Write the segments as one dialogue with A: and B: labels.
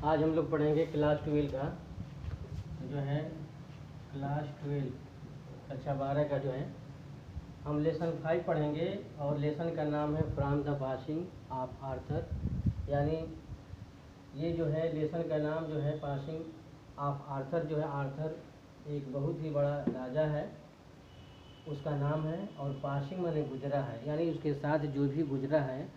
A: आज हम लोग पढ़ेंगे क्लास 12 का जो है क्लास 12 कक्षा 12 का जो है हम लेसन 5 पढ़ेंगे और लेसन का नाम है from the passing of Arthur. यानी ये जो है लेसन का नाम जो है पासिंग ऑफ आर्थर जो है आर्थर एक बहुत ही बड़ा राजा है, उसका नाम है। और पासिंग माने गुजरा है, यानी उसके साथ जो भी गुजरा है,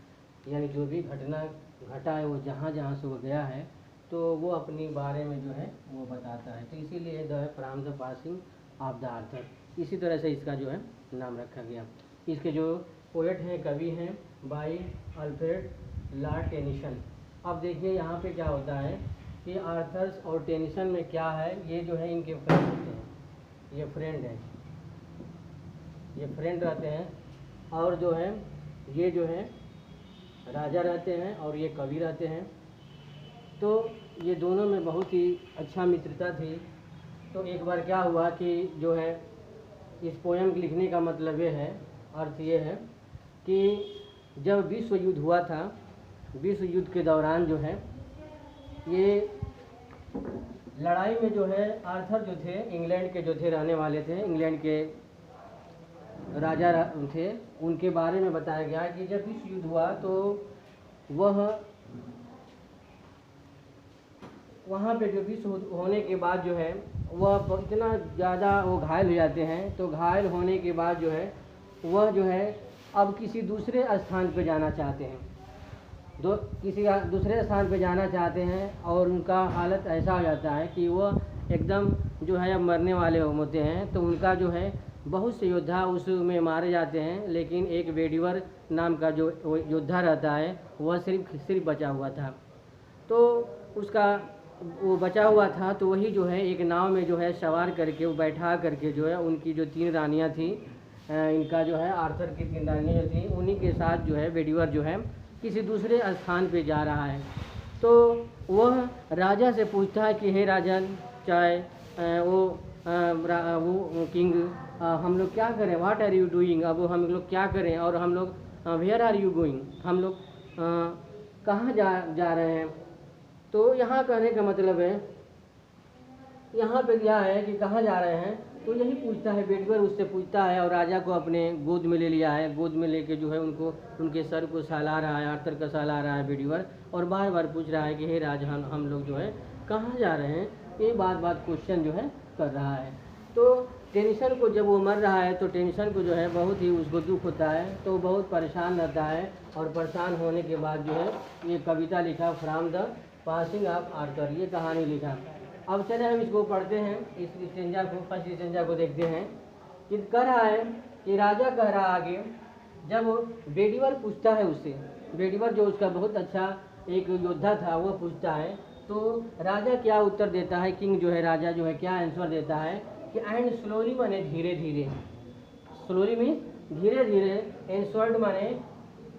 A: यानी जो भी घटना घटा है वो जहाँ जहाँ से वो गया है तो वो अपनी बारे में जो है वो बताता है। तो इसीलिए the from the passing of the Arthur, इसी तरह से इसका जो है नाम रखा गया। इसके जो पोएट हैं, कवि हैं, बाई अल्फ्रेड लॉर्ड टेनिसन। अब देखिए यहाँ पे क्या होता है कि आर्थर और टेनिसन में क्या है, ये जो है इनके फ्रेंड होते हैं, ये फ्रेंड हैं, ये फ्रेंड रहते हैं। और जो है ये जो है राजा रहते हैं और ये कवि रहते हैं। तो ये दोनों में बहुत ही अच्छा मित्रता थी। तो एक बार क्या हुआ कि जो है इस पोयम लिखने का मतलब ये है, अर्थ ये है कि जब विश्व युद्ध हुआ था, विश्व युद्ध के दौरान जो है ये लड़ाई में जो है आर्थर जो थे, इंग्लैंड के जो थे, रहने वाले थे, इंग्लैंड के राजा थे, उनके बारे में बताया गया कि जब विश्व युद्ध हुआ तो वहाँ पे जो विश्व होने के बाद जो है वह इतना ज़्यादा वो घायल हो जाते हैं। तो घायल होने के बाद जो है वह जो है अब किसी दूसरे स्थान पे जाना चाहते हैं, किसी दूसरे स्थान पे जाना चाहते हैं। और उनका हालत ऐसा हो जाता है कि वह एकदम जो है अब मरने वाले होते हैं। तो उनका जो है बहुत से योद्धा उसमें मारे जाते हैं, लेकिन एक वेडिवर नाम का जो योद्धा रहता है वह सिर्फ बचा हुआ था। तो उसका वो बचा हुआ था, तो वही जो है एक नाव में जो है सवार करके वो बैठा करके जो है उनकी जो 3 रानियाँ थी, इनका जो है आर्थर की 3 रानियाँ जो थी, उन्हीं के साथ जो है वेडिवर जो है किसी दूसरे स्थान पे जा रहा है। तो वह राजा से पूछता है कि हे राजन, चाहे वो किंग, हम लोग क्या करें, व्हाट आर यू डूइंग, अब हम लोग क्या करें, और हम लोग वेयर आर यू गोइंग, हम लोग कहाँ जा रहे हैं। तो यहाँ कहने का मतलब है, यहाँ पे क्या है कि कहाँ जा रहे हैं, तो यही पूछता है, वेडिवर उससे पूछता है और राजा को अपने गोद में ले लिया है। गोद में लेके जो है उनको उनके सर को सहला रहा है, आर्थर का सहला रहा है वेडिवर, और बार बार पूछ रहा है कि हे राजा, हम लोग जो है कहाँ जा रहे हैं, ये बात क्वेश्चन जो है कर रहा है। तो टेंशन को जब वो मर रहा है तो टेंशन को जो है बहुत ही उसको दुख होता है, तो बहुत परेशान रहता है। और परेशान होने के बाद जो है ये कविता लिखा from the passing of Arthur, ये कहानी लिखा। अब चले हम इसको पढ़ते हैं, इस स्टेंजा को, फर्स्ट स्टेंजा को देखते हैं कि कह रहा है कि राजा कह रहा आगे, जब वेडिवर पूछता है उससे, वेडिवर जो उसका बहुत अच्छा एक योद्धा था वो पूछता है, तो राजा क्या उत्तर देता है, किंग जो है राजा जो है क्या आंसर देता है कि एंड स्लोली माने धीरे धीरे, स्लोली मीन्स धीरे धीरे, एंसवर्ड माने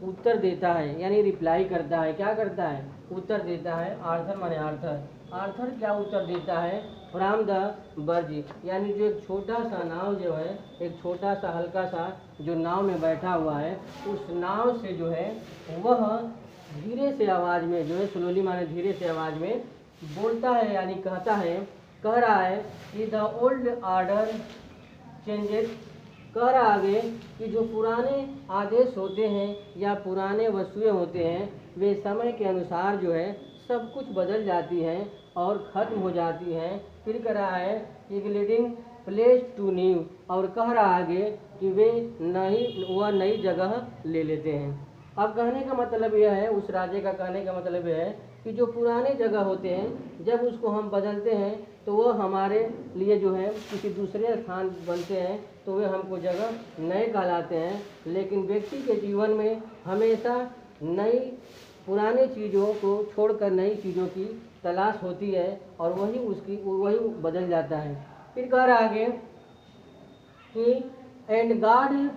A: उत्तर देता है, यानी रिप्लाई करता है, क्या करता है, उत्तर देता है। आर्थर माने आर्थर, आर्थर क्या उत्तर देता है, फ्रॉम द बर्ज, यानी जो एक छोटा सा नाव जो है, एक छोटा सा हल्का सा जो नाव में बैठा हुआ है, उस नाव से जो है वह धीरे से आवाज़ में जो है, स्लोली माने धीरे से आवाज़ में बोलता है, यानी कहता है, कह रहा है कि द ओल्ड ऑर्डर चेंजेस, कह रहा आगे कि जो पुराने आदेश होते हैं या पुराने वस्तुएं होते हैं वे समय के अनुसार जो है सब कुछ बदल जाती हैं और ख़त्म हो जाती हैं। फिर कह रहा है कि लीडिंग प्लेस टू न्यू, और कह रहा आगे कि वे नई जगह ले लेते हैं। अब कहने का मतलब यह है, उस राजे का कहने का मतलब यह है कि जो पुराने जगह होते हैं जब उसको हम बदलते हैं तो वो हमारे लिए जो है किसी दूसरे स्थान बनते हैं, तो वे हमको जगह नए कहलाते हैं। लेकिन व्यक्ति के जीवन में हमेशा नई पुरानी चीज़ों को छोड़कर नई चीज़ों की तलाश होती है और वही बदल जाता है। फिर कह रहा आगे कि and God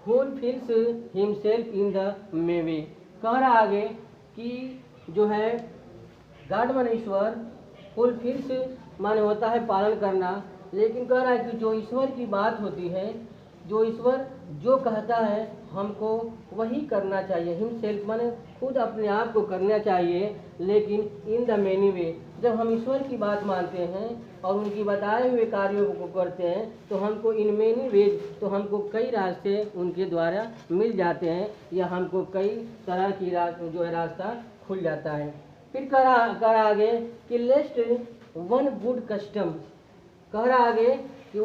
A: fulfils himself in the मेवे, कह रहा आगे कि जो है गॉड माने ईश्वर, फुलफिल्स माने होता है पालन करना, लेकिन कह रहा है कि जो ईश्वर की बात होती है, जो ईश्वर जो कहता है हमको वही करना चाहिए। हिमसेल्फ माने खुद अपने आप को करना चाहिए, लेकिन इन द मैनी वे। जब हम ईश्वर की बात मानते हैं और उनकी बताए हुए कार्यों को करते हैं तो हमको इन मैनी वेज, तो हमको कई रास्ते उनके द्वारा मिल जाते हैं, या हमको कई तरह की जो है रास्ता खुल जाता है। फिर कर आगे कि लेस्ट वन गुड कस्टम, कह रहा आगे कि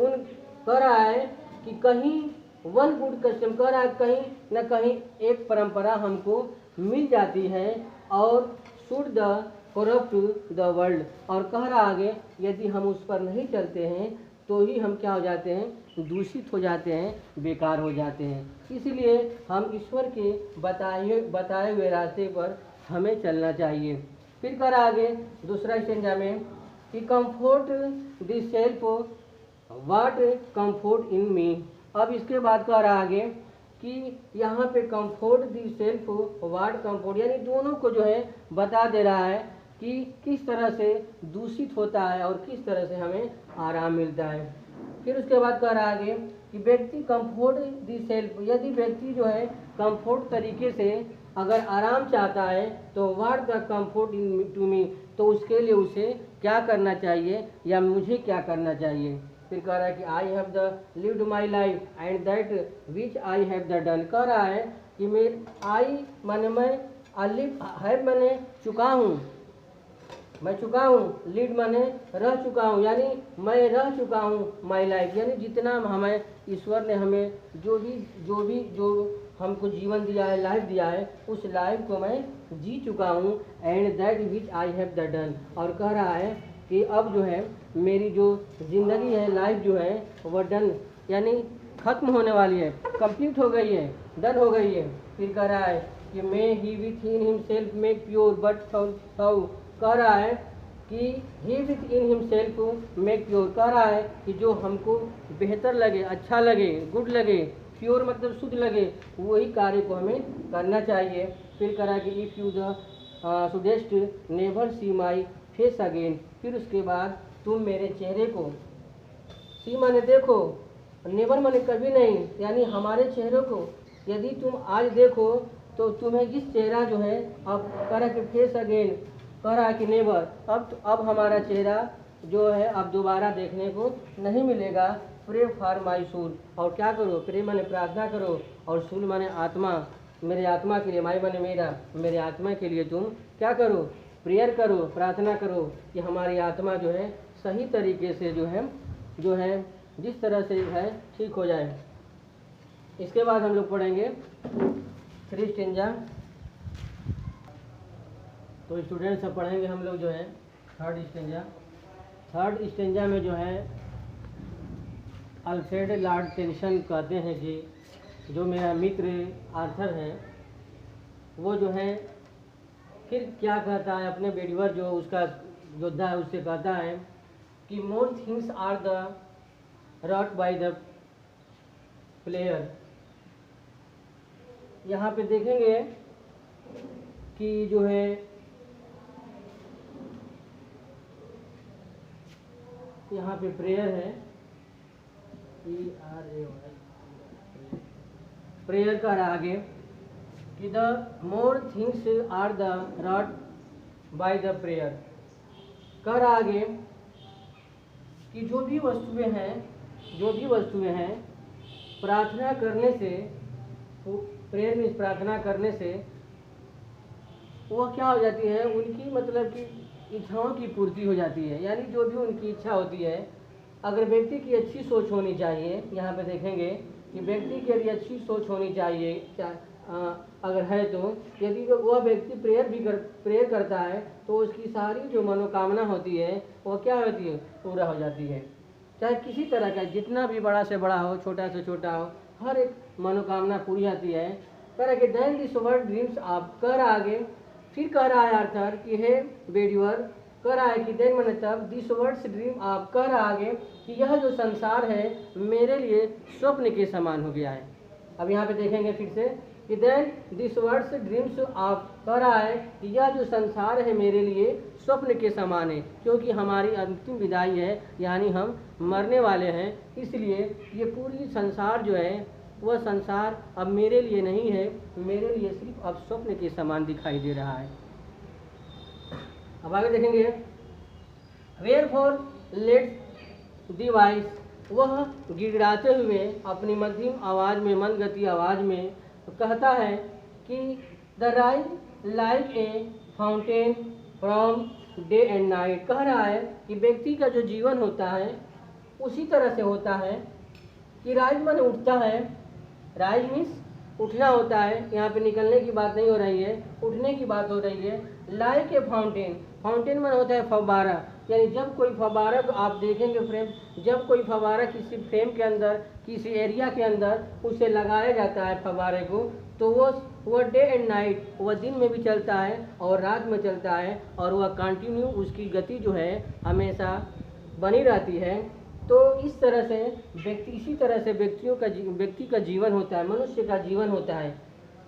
A: कह रहा है कि कहीं वन गुड कस्टम, कह रहा है कहीं न कहीं एक परंपरा हमको मिल जाती है, और should the corrupt the world, और कह रहा आगे यदि हम उस पर नहीं चलते हैं तो ही हम क्या हो जाते हैं, दूषित हो जाते हैं, बेकार हो जाते हैं। इसलिए हम ईश्वर के बताए हुए रास्ते पर हमें चलना चाहिए। फिर कर आगे दूसरा स्टेंजा में कि comfort the self what comfort in me. अब इसके बाद कह रहा आगे कि यहाँ पे comfort the self what comfort, यानी दोनों को जो है बता दे रहा है कि किस तरह से दूषित होता है और किस तरह से हमें आराम मिलता है। फिर उसके बाद कह रहा आगे कि व्यक्ति कंफर्ट द सेल्फ, यदि व्यक्ति जो है कंफर्ट तरीके से अगर आराम चाहता है तो what the comfort in to me, तो उसके लिए उसे क्या करना चाहिए या मुझे क्या करना चाहिए। फिर कह रहा है कि I have the lived my life and that which I have the done. कह रहा है कि आई माने मैं, लिव हैव माने चुका हूँ, मैं चुका हूँ, लीड माने रह चुका हूँ, यानी मैं रह चुका हूँ माई लाइफ, यानी जितना हमें ईश्वर ने हमें जो हमको जीवन दिया है, लाइफ दिया है, उस लाइफ को मैं जी चुका हूँ। And that which I have the done, और कह रहा है कि अब जो है मेरी जो ज़िंदगी है, लाइफ जो है वह डन, यानी ख़त्म होने वाली है, कंप्लीट हो गई है, डन हो गई है। फिर कह रहा है कि may he within himself make pure but how, कह रहा है कि he within himself make pure, कह रहा है कि जो हमको बेहतर लगे, अच्छा लगे, गुड लगे, प्योर मतलब शुद्ध लगे, वही कार्य को हमें करना चाहिए। फिर कह रहा है कि if you the shouldest never see my face again, फिर उसके बाद तुम मेरे चेहरे को, सी माने देखो, नेवर माने कभी नहीं, यानी हमारे चेहरे को यदि तुम आज देखो तो तुम्हें जिस चेहरा जो है, अब कह रहा कि फेस अगेन, कह रहा है कि नेवर, अब हमारा चेहरा जो है अब दोबारा देखने को नहीं मिलेगा। प्रे फॉर माई सोल, और क्या करो, प्रे माने प्रार्थना करो, और सोल माने आत्मा, मेरे आत्मा के लिए, माई माने मेरा, मेरे आत्मा के लिए तुम क्या करो, प्रेयर करो, प्रार्थना करो कि हमारी आत्मा जो है सही तरीके से जो है जिस तरह से है ठीक हो जाए। इसके बाद हम लोग पढ़ेंगे 3 स्टेंजा। तो स्टूडेंट्स सब पढ़ेंगे हम लोग जो है 3rd स्टेंजा। 3rd स्टेंजा में जो है अल्फ्रेड लॉर्ड टेनिसन कहते हैं कि जो मेरा मित्र आर्थर है वो जो है फिर क्या कहता है, अपने बेडवर जो उसका योद्धा है उससे कहता है कि more things are the rot by the player. यहाँ पे देखेंगे कि जो है यहाँ पे प्रेयर है, प्रेयर का आगे कि the more things are the rot by the prayer. कर आगे कि जो भी वस्तुएं हैं प्रार्थना करने से, प्रेयर में प्रार्थना करने से वो क्या हो जाती है, उनकी मतलब कि इच्छाओं की पूर्ति हो जाती है। यानी जो भी उनकी इच्छा होती है, अगर व्यक्ति की अच्छी सोच होनी चाहिए, यहाँ पे देखेंगे कि व्यक्ति के लिए अच्छी सोच होनी चाहिए, अगर है तो यदि वह व्यक्ति प्रेयर करता है तो उसकी सारी जो मनोकामना होती है वो क्या होती है, पूरा हो जाती है। चाहे किसी तरह का, जितना भी बड़ा से बड़ा हो, छोटा से छोटा हो, हर एक मनोकामना पूरी आती है। कह कि देन दिस वर्ल्ड ड्रीम्स आप, कर आगे फिर कह रहा है आर्थर कि हे बेड्यूअर, कह रहा है कि देन मैंने तब दिस वर्ड्स ड्रीम आप, कह रहा आगे कि यह जो संसार है मेरे लिए स्वप्न के समान हो गया है। अब यहाँ पे देखेंगे फिर से कि देन दिस वर्ड्स ड्रीम्स आप, कह रहा है कि यह जो संसार है मेरे लिए स्वप्न के समान है, क्योंकि हमारी अंतिम विदाई है, यानी हम मरने वाले हैं, इसलिए ये पूरी संसार जो है वह संसार अब मेरे लिए नहीं है, मेरे लिए सिर्फ अब स्वप्न के समान दिखाई दे रहा है। अब आगे देखेंगे, वेयरफॉर लेट्स द वॉइस, वह गिड़गिड़ाते हुए अपनी मध्यम आवाज़ में, मंद गति आवाज़ में कहता है कि the rise like a fountain from day and night, कह रहा है कि व्यक्ति का जो जीवन होता है उसी तरह से होता है कि राइज मन उठता है, राइज मीन्स उठना होता है, यहाँ पे निकलने की बात नहीं हो रही है, उठने की बात हो रही है। लाइक ए फाउंटेन, फाउंटेन मन होता है फव्वारा, यानी जब कोई फव्वारा को आप देखेंगे फ्रेम, जब कोई फव्वारा किसी फ्रेम के अंदर, किसी एरिया के अंदर उसे लगाया जाता है फव्वारे को, तो वह डे एंड नाइट, वह दिन में भी चलता है और रात में चलता है, और वह कंटिन्यू, उसकी गति जो है हमेशा बनी रहती है। तो इस तरह से व्यक्ति, इसी तरह से व्यक्ति का जीवन होता है, मनुष्य का जीवन होता है।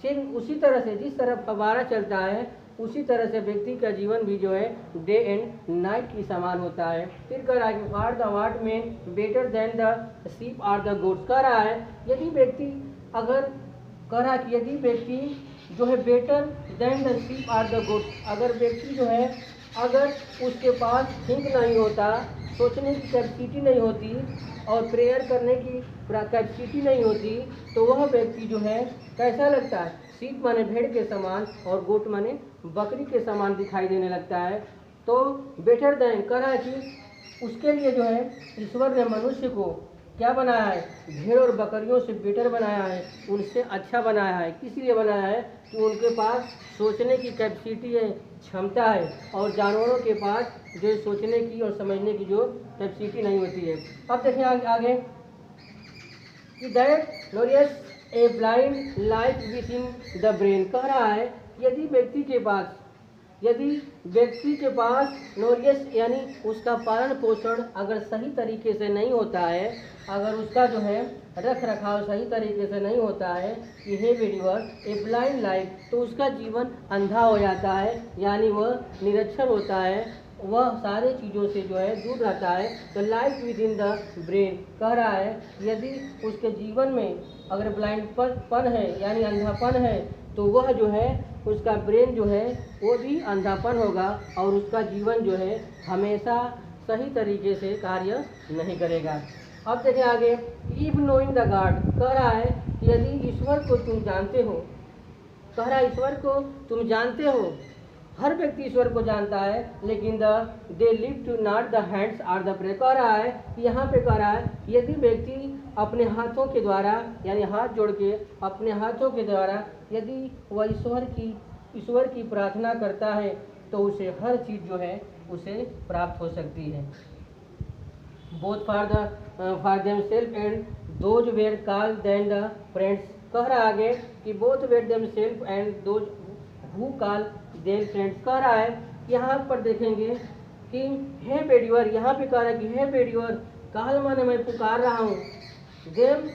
A: सिर्फ उसी तरह से जिस तरह फव्वारा चलता है उसी तरह से व्यक्ति का जीवन भी जो है डे एंड नाइट की समान होता है। फिर कह रहा है कि are the what men better than the sheep or the goats, कह रहा है यदि व्यक्ति, अगर कह रहा है कि यदि व्यक्ति जो है better than the sheep or the goats, अगर व्यक्ति जो है, अगर उसके पास थिंक नहीं होता, सोचने की कैपेसिटी नहीं होती और प्रेयर करने की कैपेसिटी नहीं होती, तो वह व्यक्ति जो है कैसा लगता है, शीप माने भेड़ के समान और गोट माने बकरी के समान दिखाई देने लगता है। तो बेटर देन, कह रहा है कि उसके लिए जो है ईश्वर ने मनुष्य को क्या बनाया है, भेड़ और बकरियों से बेटर बनाया है, उनसे अच्छा बनाया है। किस लिए बनाया है कि उनके पास सोचने की कैपेसिटी है, क्षमता है, और जानवरों के पास जो सोचने की और समझने की जो कैपेसिटी नहीं होती है। अब देखें आगे कि that norious a blind life within the brain, कह रहा है यदि व्यक्ति के पास नोरियस यानी उसका पालन पोषण अगर सही तरीके से नहीं होता है, अगर उसका जो है रख रखाव सही तरीके से नहीं होता है, ये बिलीवर ए ब्लाइंड लाइफ, तो उसका जीवन अंधा हो जाता है, यानी वह निरक्षर होता है, वह सारे चीज़ों से जो है दूर रहता है। तो life within the brain, कह रहा है यदि उसके जीवन में अगर ब्लाइंडपन है यानी अंधापन है, तो वह जो है उसका ब्रेन जो है वो भी अंधापन होगा और उसका जीवन जो है हमेशा सही तरीके से कार्य नहीं करेगा। अब देखें आगे, इफ नोइंग द गॉड, कह रहा है यदि ईश्वर को तुम जानते हो, कह रहा है ईश्वर को तुम जानते हो, हर व्यक्ति ईश्वर को जानता है, लेकिन they live to not the hands are the pray, कह रहा है यहाँ पे कह रहा है यदि व्यक्ति अपने हाथों के द्वारा यानी हाथ जोड़ के अपने हाथों के द्वारा यदि वह ईश्वर की प्रार्थना करता है तो उसे हर चीज़ जो है उसे प्राप्त हो सकती है। Both for themself and those were called then the friends, कह रहा आगे कि both were themself and those who call them friends, कह रहा है यहाँ पर देखेंगे कि हे बेडिवर, यहाँ पे कह रहा है कि हे बेडिवर, काल माने मैं पुकार रहा हूँ, देम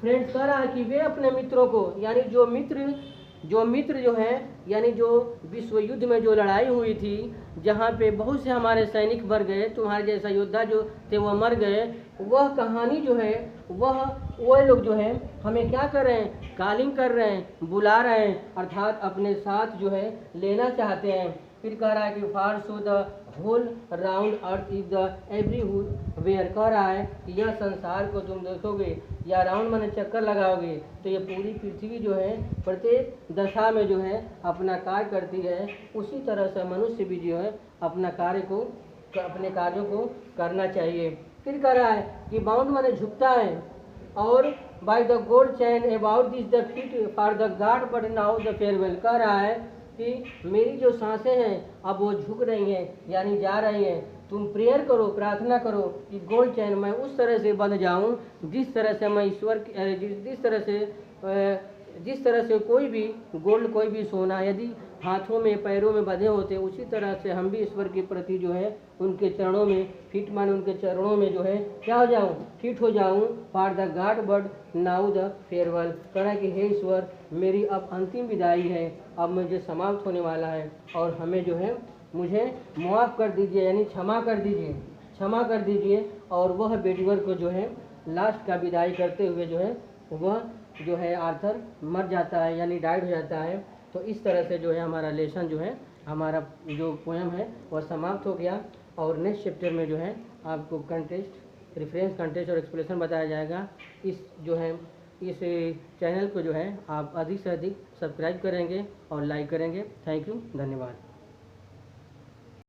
A: फ्रेंड्स, कह रहा है कि वे अपने मित्रों को, यानी जो मित्र जो है, यानी जो विश्व युद्ध में जो लड़ाई हुई थी जहाँ पे बहुत से हमारे सैनिक मर गए, तुम्हारे जैसा योद्धा जो थे वह मर गए, वह कहानी जो है वह लोग जो है हमें क्या कर रहे हैं, कॉलिंग कर रहे हैं, बुला रहे हैं, अर्थात अपने साथ जो है लेना चाहते हैं। फिर कह रहा है कि far so the whole round earth is the everywhere, कह रहा है कि यह संसार को तुम देखोगे या राउंड माने चक्कर लगाओगे तो ये पूरी पृथ्वी जो है प्रत्येक दशा में जो है अपना कार्य करती है। उसी तरह से मनुष्य भी जो है अपने कार्यों को करना चाहिए। फिर कह रहा है कि बाउंड माने झुकता है, और by the gold chain about this the feet for the God but now the farewell, कह रहा है कि मेरी जो सांसें हैं अब वो झुक रही हैं यानी जा रही हैं, तुम प्रेयर करो, प्रार्थना करो कि गोल्ड चैन मैं उस तरह से बंध जाऊं जिस तरह से मैं ईश्वर जिस तरह से कोई भी गोल्ड, कोई भी सोना यदि हाथों में पैरों में बंधे होते, उसी तरह से हम भी ईश्वर के प्रति जो है उनके चरणों में फिट माने उनके चरणों में जो है क्या हो जाऊं, फिट हो जाऊं। For the God but now the farewell, कहना कि हे ईश्वर मेरी अब अंतिम विदाई है, अब मुझे समाप्त होने वाला है और हमें जो है मुझे माफ़ कर दीजिए यानी क्षमा कर दीजिए। और वह बेटीवर को जो है लास्ट का विदाई करते हुए जो है वह जो है आर्थर मर जाता है यानी डाइड हो जाता है। तो इस तरह से जो है हमारा लेसन जो है, हमारा जो पोएम है वह समाप्त हो गया। और नेक्स्ट चैप्टर में जो है आपको कंटेस्ट, रेफरेंस कंटेस्ट और एक्सप्लेनेशन बताया जाएगा। इस चैनल को जो है आप अधिक से अधिक सब्सक्राइब करेंगे और लाइक करेंगे। थैंक यू, धन्यवाद।